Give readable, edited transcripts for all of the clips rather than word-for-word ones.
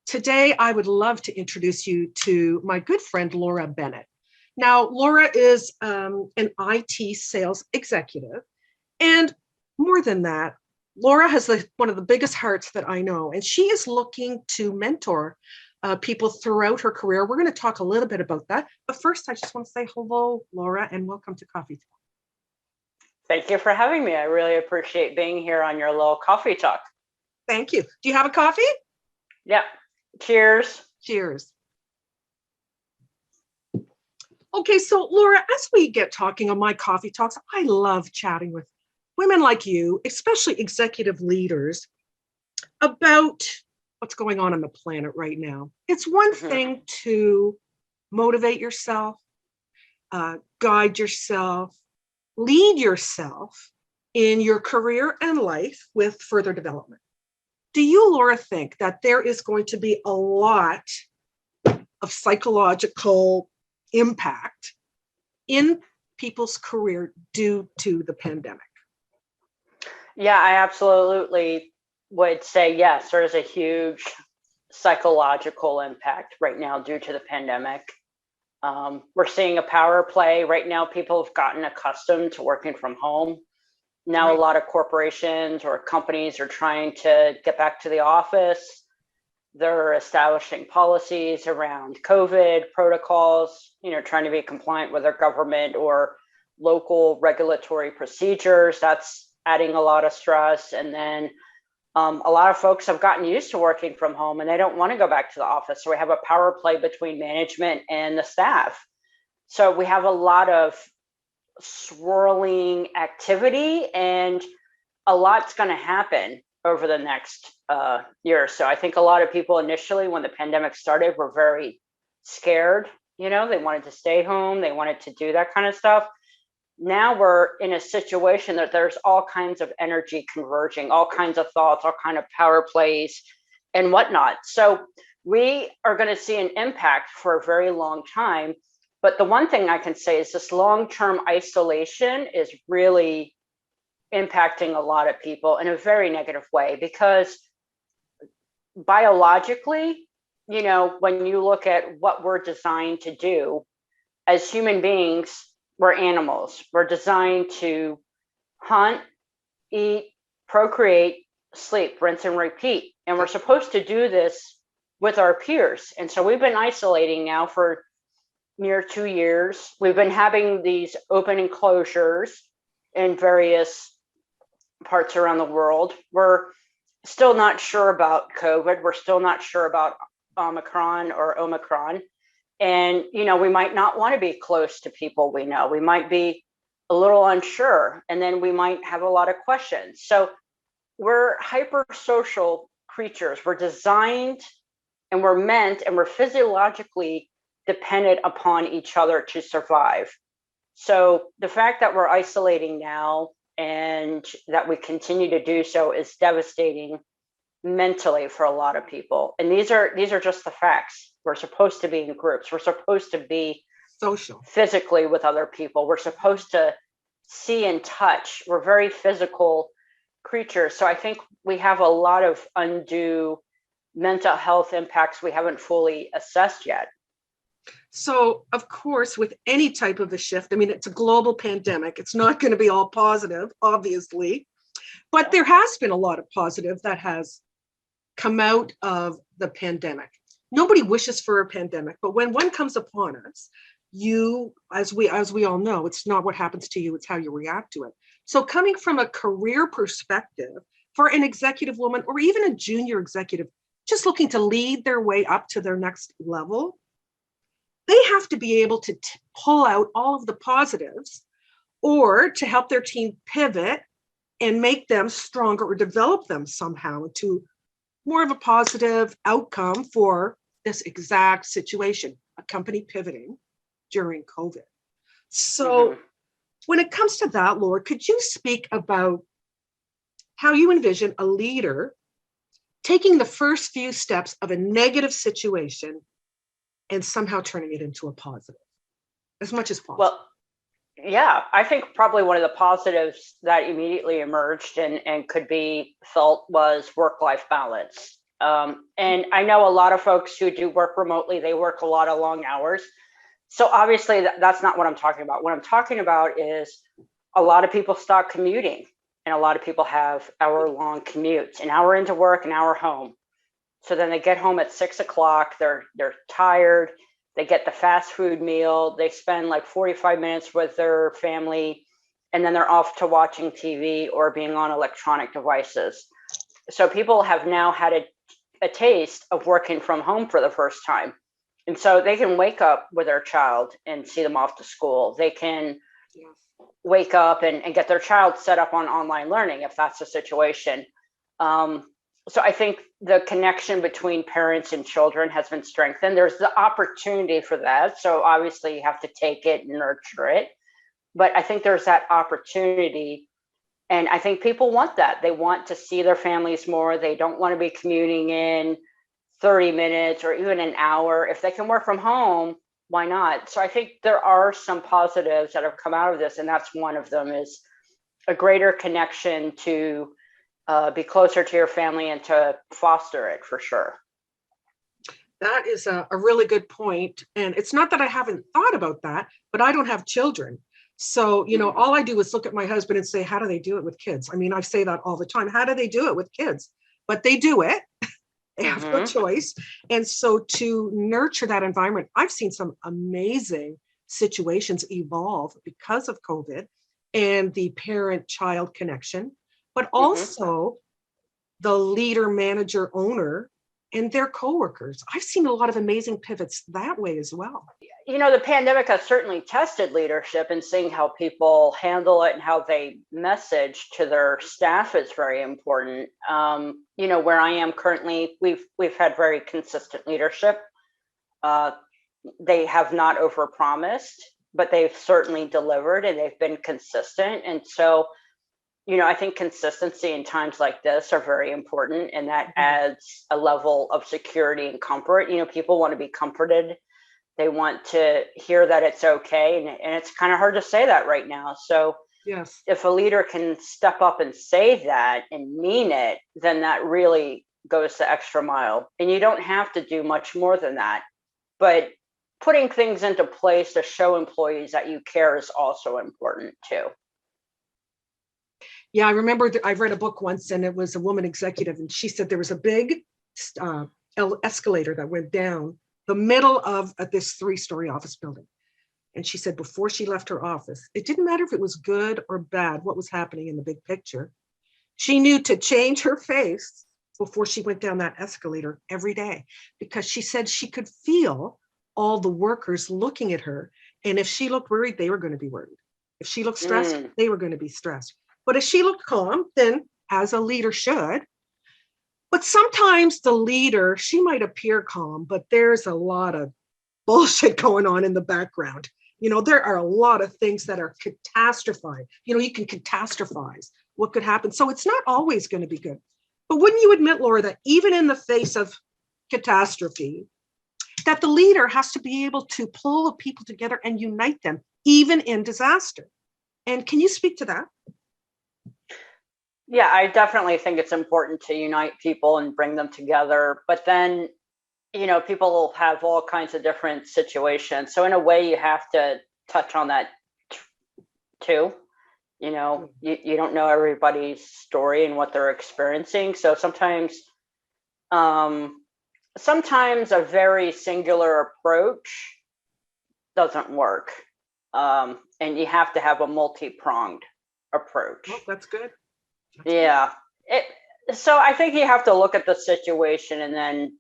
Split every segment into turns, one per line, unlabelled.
Today, I would love to introduce you to my good friend, Laura Bennett. Now, Laura is an IT sales executive. And more than that, Laura has one of the biggest hearts that I know, and she is looking to mentor people throughout her career. We're going to talk a little bit about that. But first, I just want to say hello, Laura, and welcome to Coffee Talk.
Thank you for having me. I really appreciate being here on your little coffee talk.
Thank you. Do you have a coffee?
Yeah. Cheers.
Cheers. Okay, so Laura, as we get talking on my coffee talks, I love chatting with women like you, especially executive leaders, about what's going on the planet right now. It's one thing to motivate yourself, guide yourself, lead yourself in your career and life with further development. Do you, Laura, think that there is going to be a lot of psychological impact in people's career due to the pandemic?
Yeah, I absolutely would say yes. There is a huge psychological impact right now due to the pandemic. We're seeing a power play right now. People have gotten accustomed to working from home. Now, a lot of corporations or companies are trying to get back to the office. They're establishing policies around COVID protocols, trying to be compliant with their government or local regulatory procedures. That's adding a lot of stress. And then a lot of folks have gotten used to working from home and they don't want to go back to the office. So we have a power play between management and the staff. So we have a lot of swirling activity and a lot's going to happen over the next year or so. I think a lot of people initially, when the pandemic started, were very scared. They wanted to stay home. They wanted to do that kind of stuff. Now we're in a situation that there's all kinds of energy converging, all kinds of thoughts, all kind of power plays and whatnot. So we are going to see an impact for a very long time. But the one thing I can say is this long-term isolation is really impacting a lot of people in a very negative way, because biologically, when you look at what we're designed to do as human beings, we're animals. We're designed to hunt, eat, procreate, sleep, rinse and repeat. And we're supposed to do this with our peers. And so we've been isolating now for near 2 years. We've been having these open enclosures in various parts around the world. We're still not sure about COVID. We're still not sure about Omicron. And, we might not want to be close to people we know. We might be a little unsure, and then we might have a lot of questions. So we're hypersocial creatures. We're designed and we're meant and we're physiologically dependent upon each other to survive. So the fact that we're isolating now and that we continue to do so is devastating mentally for a lot of people. And these are just the facts. We're supposed to be in groups. We're supposed to be
social,
physically with other people. We're supposed to see and touch. We're very physical creatures. So I think we have a lot of undue mental health impacts we haven't fully assessed yet.
So, of course, with any type of a shift, it's a global pandemic. It's not going to be all positive, obviously, but there has been a lot of positive that has come out of the pandemic. Nobody wishes for a pandemic, but when one comes upon us, as we all know, it's not what happens to you, it's how you react to it. So coming from a career perspective for an executive woman or even a junior executive, just looking to lead their way up to their next level, they have to be able to pull out all of the positives or to help their team pivot and make them stronger or develop them somehow into more of a positive outcome for this exact situation, a company pivoting during COVID. So when it comes to that, Laura, could you speak about how you envision a leader taking the first few steps of a negative situation and somehow turning it into a positive as much as possible?
Well, yeah, I think probably one of the positives that immediately emerged and could be felt was work-life balance. And I know a lot of folks who do work remotely, they work a lot of long hours. So obviously that's not what I'm talking about. What I'm talking about is a lot of people stop commuting, and a lot of people have hour-long commutes, an hour into work, an hour home. So then they get home at 6 o'clock, they're tired, they get the fast food meal, they spend like 45 minutes with their family, and then they're off to watching TV or being on electronic devices. So people have now had a taste of working from home for the first time. And so they can wake up with their child and see them off to school. They can wake up and get their child set up on online learning if that's the situation. So I think the connection between parents and children has been strengthened. There's the opportunity for that. So obviously you have to take it and nurture it. But I think there's that opportunity. And I think people want that. They want to see their families more. They don't want to be commuting in 30 minutes or even an hour. If they can work from home, why not? So I think there are some positives that have come out of this. And that's one of them, is a greater connection to be closer to your family and to foster it, for sure.
That is a really good point. And it's not that I haven't thought about that, but I don't have children. So, all I do is look at my husband and say, how do they do it with kids? I mean, I say that all the time. How do they do it with kids? But they do it. They have no choice. And so to nurture that environment, I've seen some amazing situations evolve because of COVID and the parent-child connection, but also the leader, manager, owner, and their coworkers. I've seen a lot of amazing pivots that way as well.
The pandemic has certainly tested leadership, and seeing how people handle it and how they message to their staff is very important. Where I am currently, we've had very consistent leadership. They have not overpromised, but they've certainly delivered, and they've been consistent. And so, I think consistency in times like this are very important, and that adds a level of security and comfort. People want to be comforted. They want to hear that it's okay. And it's kind of hard to say that right now. So
yes,
if a leader can step up and say that and mean it, then that really goes the extra mile. And you don't have to do much more than that. But putting things into place to show employees that you care is also important too.
Yeah, I remember I read a book once, and it was a woman executive, and she said there was a big escalator that went down the middle of this 3-story office building. And she said before she left her office, it didn't matter if it was good or bad, what was happening in the big picture. She knew to change her face before she went down that escalator every day, because she said she could feel all the workers looking at her. And if she looked worried, they were going to be worried. If she looked stressed, they were going to be stressed. But if she looked calm, then as a leader should. But sometimes the leader, she might appear calm, but there's a lot of bullshit going on in the background. There are a lot of things that are catastrophized. You can catastrophize what could happen. So it's not always going to be good. But wouldn't you admit, Laura, that even in the face of catastrophe, that the leader has to be able to pull the people together and unite them, even in disaster? And can you speak to that?
Yeah, I definitely think it's important to unite people and bring them together. But then, people will have all kinds of different situations. So in a way, you have to touch on that too. You don't know everybody's story and what they're experiencing. So sometimes a very singular approach doesn't work. And you have to have a multi-pronged approach.
Oh, that's good.
Yeah. So I think you have to look at the situation and then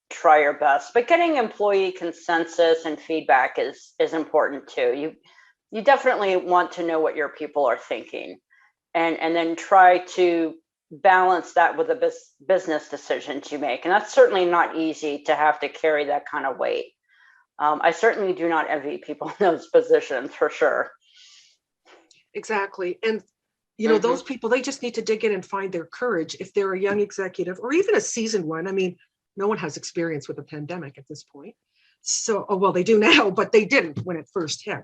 try your best. But getting employee consensus and feedback is important too. You definitely want to know what your people are thinking, and then try to balance that with the business decisions you make. And that's certainly not easy to have to carry that kind of weight. I certainly do not envy people in those positions, for sure.
Exactly. And those people, they just need to dig in and find their courage if they're a young executive or even a seasoned one. I mean, no one has experience with a pandemic at this point. So, well, they do now, but they didn't when it first hit.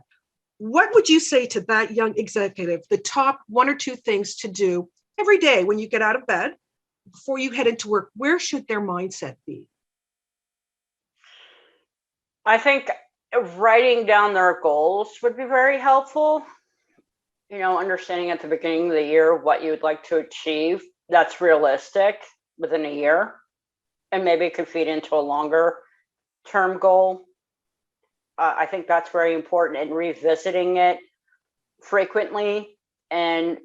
What would you say to that young executive, the top 1 or 2 things to do every day when you get out of bed before you head into work, where should their mindset be?
I think writing down their goals would be very helpful. Understanding at the beginning of the year what you would like to achieve that's realistic within a year, and maybe it could feed into a longer term goal. I think that's very important, and revisiting it frequently and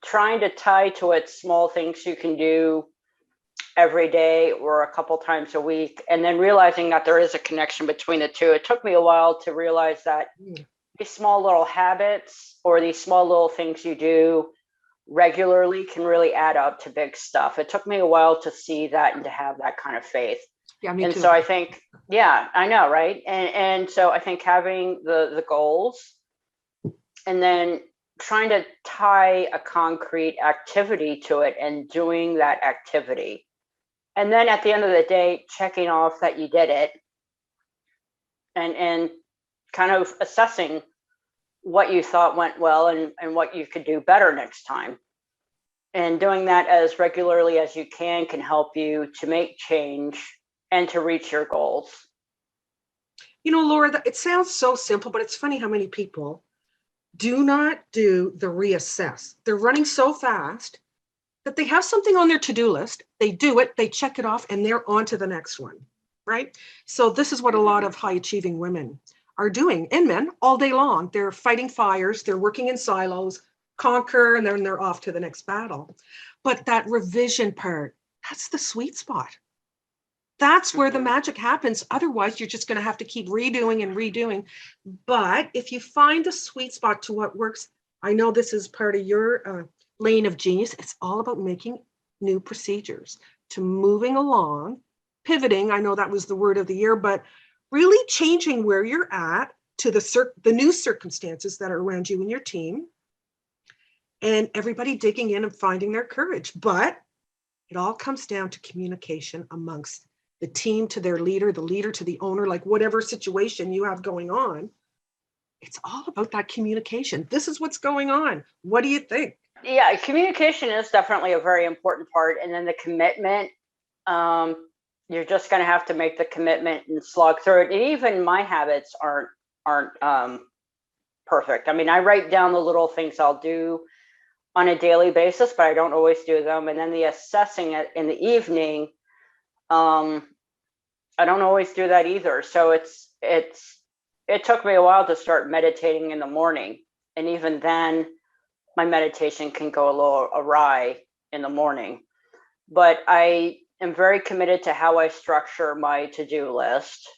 trying to tie to it small things you can do every day or a couple times a week, and then realizing that there is a connection between the two. It took me a while to realize that these small little habits or these small little things you do regularly can really add up to big stuff. It took me a while to see that and to have that kind of faith.
Yeah, me
And
too.
so I think, yeah, I know, right? And so I think having the goals and then trying to tie a concrete activity to it and doing that activity. And then at the end of the day, checking off that you did it and kind of assessing what you thought went well and what you could do better next time. And doing that as regularly as you can help you to make change and to reach your goals.
Laura, it sounds so simple, but it's funny how many people do not do the reassess. They're running so fast that they have something on their to-do list. They do it, they check it off, and they're on to the next one, right? So this is what a lot of high-achieving women are doing, and men, all day long. They're fighting fires, they're working in silos, conquer, and then they're off to the next battle. But that revision part, that's the sweet spot. That's where the magic happens. Otherwise, you're just going to have to keep redoing and redoing. But if you find a sweet spot to what works, I know this is part of your lane of genius. It's all about making new procedures, to moving along, pivoting. I know that was the word of the year, but really changing where you're at to the new circumstances that are around you and your team, and everybody digging in and finding their courage. But it all comes down to communication amongst the team to their leader, the leader to the owner, like whatever situation you have going on. It's all about that communication. This is what's going on. What do you think?
Yeah, communication is definitely a very important part. And then the commitment, you're just going to have to make the commitment and slog through it. And even my habits aren't perfect. I mean, I write down the little things I'll do on a daily basis, but I don't always do them. And then the assessing it in the evening, I don't always do that either. So it took me a while to start meditating in the morning. And even then, my meditation can go a little awry in the morning. But I am very committed to how I structure my to-do list.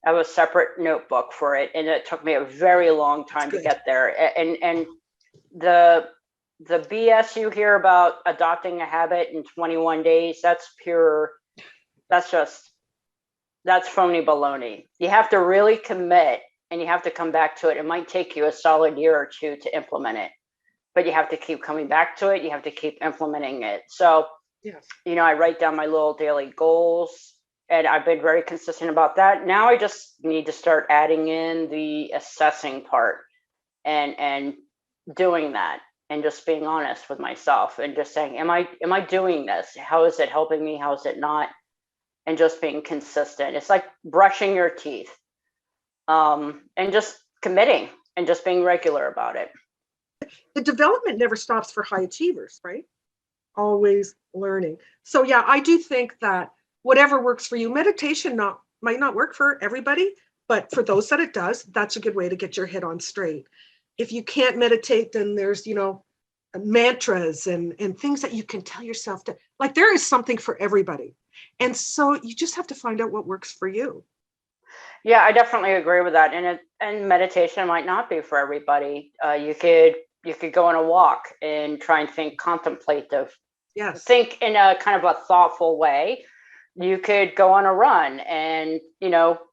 I have a separate notebook for it, and it took me a very long time to get there. And the BS you hear about adopting a habit in 21 days, that's phony baloney. You have to really commit, and you have to come back to it. It might take you a solid year or two to implement it, but you have to keep coming back to it. You have to keep implementing it. So,
yes.
I write down my little daily goals, and I've been very consistent about that. Now I just need to start adding in the assessing part and doing that, and just being honest with myself and just saying, am I doing this? How is it helping me? How is it not? And just being consistent. It's like brushing your teeth, and just committing and just being regular about it.
The development never stops for high achievers, right? Always learning. So yeah, I do think that whatever works for you, meditation might not work for everybody, but for those that it does, that's a good way to get your head on straight. If you can't meditate, then there's, mantras and things that you can tell yourself to, like, there is something for everybody. And so you just have to find out what works for you.
Yeah, I definitely agree with that. And meditation might not be for everybody. You could go on a walk and try and think contemplative.
Yes.
Think in a kind of a thoughtful way. You could go on a run and,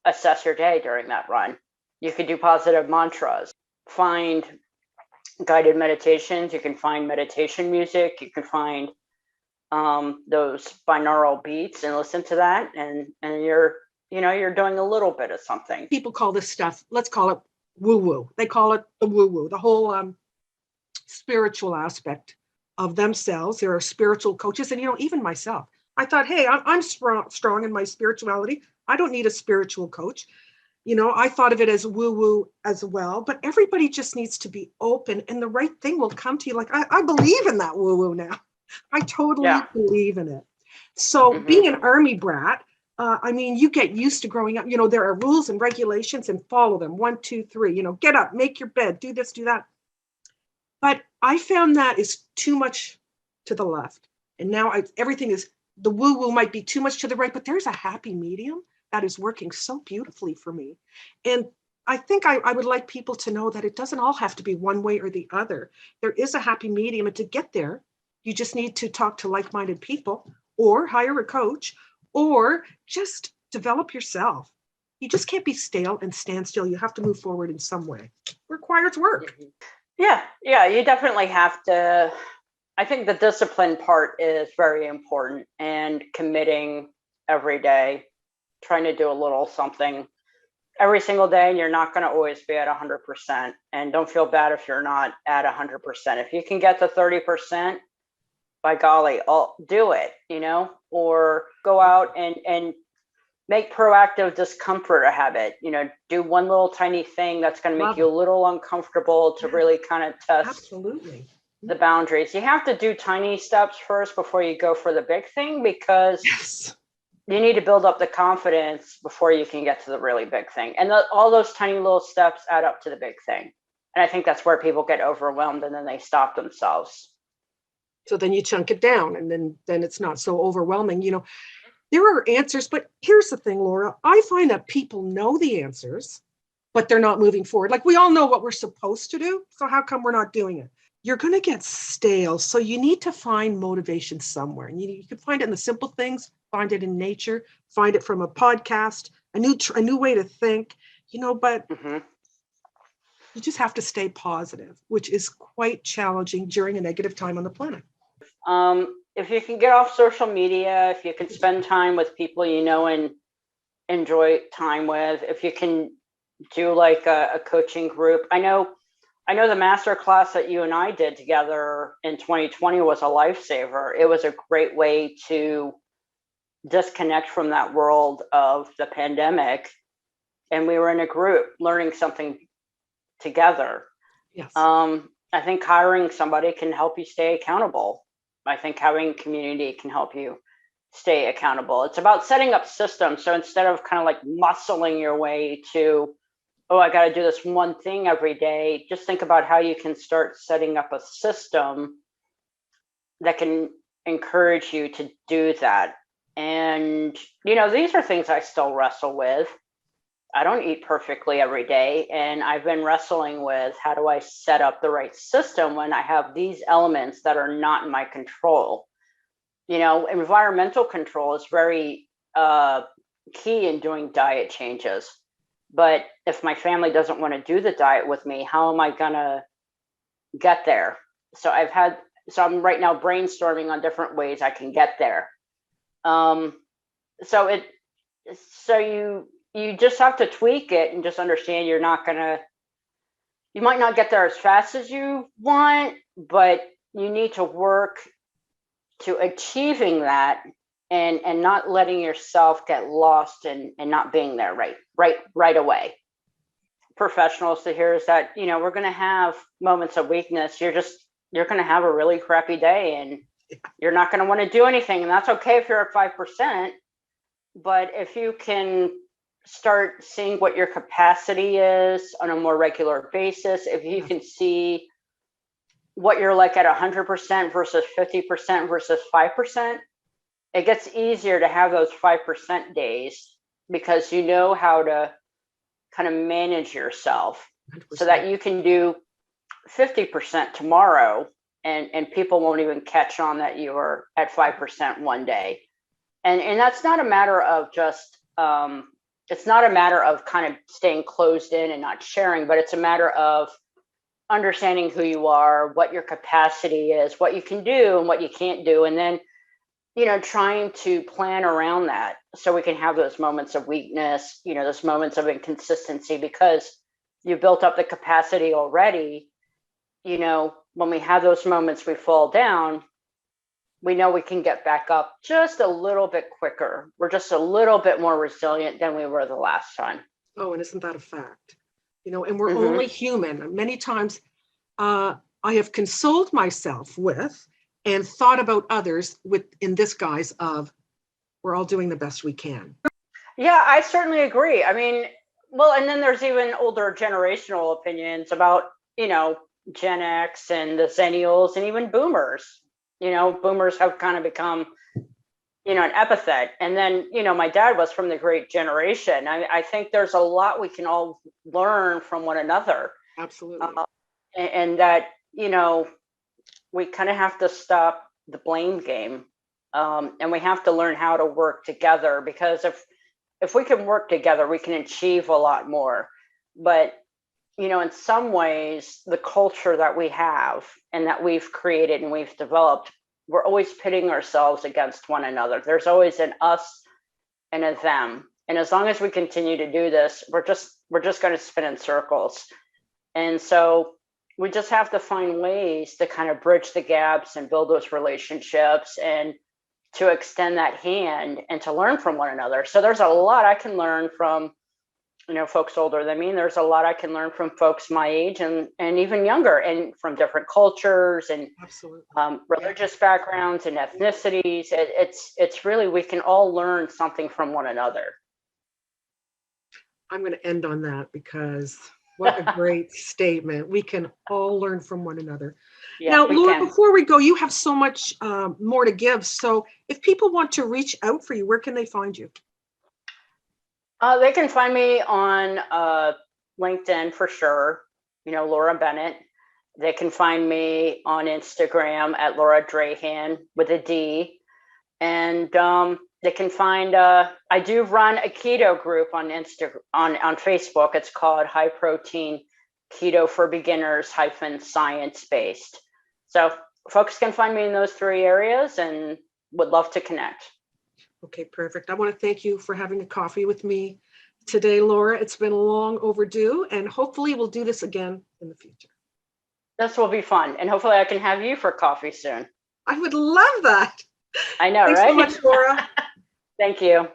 assess your day during that run. You could do positive mantras, find guided meditations. You can find meditation music. You can find those binaural beats and listen to that. And you're doing a little bit of something.
People call this stuff, let's call it woo-woo. They call it the woo-woo, the whole spiritual aspect of themselves. There are spiritual coaches, and even myself. I thought, hey, I'm strong in my spirituality. I don't need a spiritual coach. I thought of it as woo-woo as well, but everybody just needs to be open, and the right thing will come to you. Like, I believe in that woo-woo now. I totally
Yeah.
believe in it. So being an army brat, you get used to growing up. There are rules and regulations, and follow them. 1, 2, 3. Get up, make your bed, do this, do that. But I found that is too much to the left. And now everything is, the woo-woo might be too much to the right, but there's a happy medium that is working so beautifully for me. And I think I would like people to know that it doesn't all have to be one way or the other. There is a happy medium, and to get there, you just need to talk to like-minded people, or hire a coach, or just develop yourself. You just can't be stale and stand still. You have to move forward in some way. It requires work.
Yeah, you definitely have to. I think the discipline part is very important, and committing every day, trying to do a little something every single day, and you're not going to always be at 100%. And don't feel bad if you're not at 100%. If you can get to 30%, by golly, I'll do it, or go out and make proactive discomfort a habit. Do one little tiny thing that's going to make you a little uncomfortable to really kind of test
Absolutely
the boundaries. You have to do tiny steps first before you go for the big thing, because you need to build up the confidence before you can get to the really big thing. And all those tiny little steps add up to the big thing. And I think that's where people get overwhelmed, and then they stop themselves.
So then you chunk it down, and then it's not so overwhelming. There are answers, but here's the thing, Laura. I find that people know the answers, but they're not moving forward. Like, we all know what we're supposed to do. So how come we're not doing it? You're going to get stale. So you need to find motivation somewhere. And you can find it in the simple things, find it in nature, find it from a podcast, a new way to think, but you just have to stay positive, which is quite challenging during a negative time on the planet.
If you can get off social media, if you can spend time with people and enjoy time with, if you can do like a coaching group. I know the master class that you and I did together in 2020 was a lifesaver. It was a great way to disconnect from that world of the pandemic, and we were in a group learning something together.
Yes.
I think hiring somebody can help you stay accountable. I think having community can help you stay accountable. It's about setting up systems. So instead of kind of like muscling your way to, I got to do this one thing every day, just think about how you can start setting up a system that can encourage you to do that. And, these are things I still wrestle with. I don't eat perfectly every day. And I've been wrestling with, how do I set up the right system when I have these elements that are not in my control? Environmental control is very key in doing diet changes. But if my family doesn't want to do the diet with me, how am I going to get there? So I'm right now brainstorming on different ways I can get there. You just have to tweak it and just understand you might not get there as fast as you want, but you need to work to achieving that and not letting yourself get lost and not being there right away. Professionals to hear is that, we're going to have moments of weakness. You're going to have a really crappy day, and you're not going to want to do anything. And that's okay if you're at 5%. But if you can start seeing what your capacity is on a more regular basis, if you can see what you're like at 100% versus 50% versus 5%, it gets easier to have those 5% days, because you know how to kind of manage yourself 100%. So that you can do 50% tomorrow, and people won't even catch on that you are at 5% one day. And that's not a matter of just it's not a matter of kind of staying closed in and not sharing, but it's a matter of understanding who you are, what your capacity is, what you can do and what you can't do. And then, trying to plan around that so we can have those moments of weakness, those moments of inconsistency, because you built up the capacity already. when we have those moments we fall down, we know we can get back up just a little bit quicker. We're just a little bit more resilient than we were the last time.
Oh, and isn't that a fact? You know, and we're
Mhm.
only human. And many times I have consoled myself with and thought about others with in this guise of we're all doing the best we can.
Yeah, I certainly agree. I mean, well, and then there's even older generational opinions about, Gen X and the Zennials and even boomers. Boomers have kind of become, an epithet. And then, my dad was from the great generation. I think there's a lot we can all learn from one another.
Absolutely.
And that, we kind of have to stop the blame game. And we have to learn how to work together, because if we can work together, we can achieve a lot more. But, in some ways, the culture that we have and that we've created and we've developed, we're always pitting ourselves against one another. There's always an us and a them. And as long as we continue to do this, we're just going to spin in circles. And so we just have to find ways to kind of bridge the gaps and build those relationships and to extend that hand and to learn from one another. So there's a lot I can learn from, folks older than me. There's a lot I can learn from folks my age and even younger, and from different cultures and
Absolutely.
Religious backgrounds and ethnicities. It's really, we can all learn something from one another.
I'm going to end on that because what a great statement. We can all learn from one another.
Yeah,
Now,
we
Laura,
can.
before we go, you have so much more to give. So if people want to reach out for you, where can they find you?
They can find me on LinkedIn for sure, Laura Bennett. They can find me on Instagram at Laura Drahan with a D. And they can find, I do run a keto group on Facebook. It's called High Protein Keto for Beginners -science based. So folks can find me in those 3 areas and would love to connect.
Okay, perfect. I want to thank you for having a coffee with me today, Laura. It's been long overdue, and hopefully we'll do this again in the future.
This will be fun. And hopefully I can have you for coffee soon.
I would love that.
I know,
Thanks
right?
so much, Laura.
Thank you.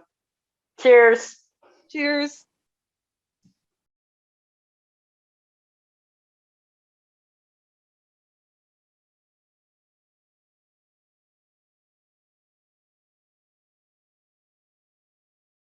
Cheers.
Cheers.